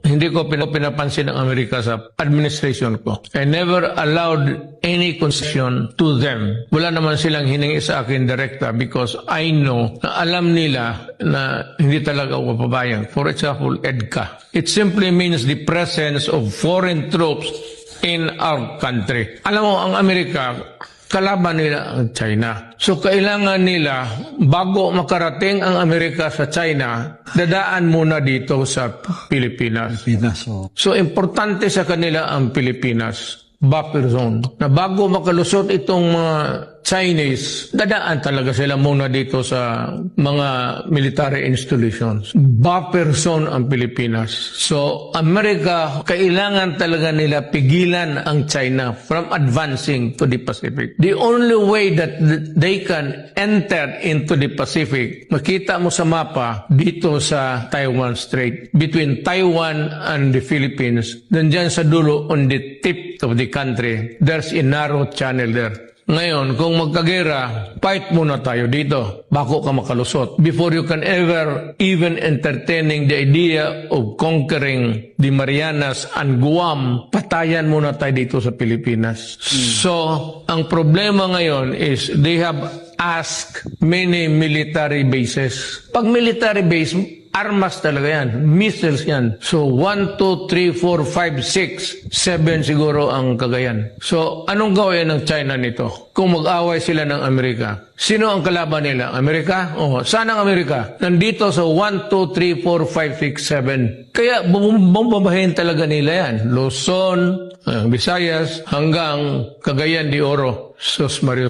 hindi ko pinapansin ang Amerika sa administration ko. I never allowed any concession to them. Wala naman silang hiningi sa akin direkta because I know na alam nila na hindi talaga ako papabayag. For example, EDCA. It simply means the presence of foreign troops in our country. Alam mo, ang Amerika, kalaban nila ang China. So kailangan nila, bago makarating ang Amerika sa China, dadaan muna dito sa Pilipinas. So importante sa kanila ang Pilipinas. Buffer zone. Na bago makalusot itong mga Chinese, dadaan talaga sila muna dito sa mga military installations. Buffer zone ang Pilipinas. So, Amerika, kailangan talaga nila pigilan ang China from advancing to the Pacific. The only way that they can enter into the Pacific, makita mo sa mapa, dito sa Taiwan Strait, between Taiwan and the Philippines, nandyan sa dulo on the tip of the country, there's a narrow channel there. Ngayon, kung magkagera, fight muna tayo dito bago ka makalusot. Before you can ever even entertaining the idea of conquering the Marianas and Guam, patayan muna tayo dito sa Pilipinas. So, ang problema ngayon is they have asked many military bases. Pag military base, armas talaga yan. Missiles yan. So, 1, 2, 3, 4, 5, 6, 7 siguro ang Cagayan. So, anong gawin ng China nito? Kung mag-away sila ng Amerika. Sino ang kalaban nila? Amerika? Oh, saan ang Amerika? Nandito sa 1, 2, 3, 4, 5, 6, 7. Kaya, bombahin talaga nila yan. Luzon, Visayas, hanggang Cagayan de Oro. Sus Mario.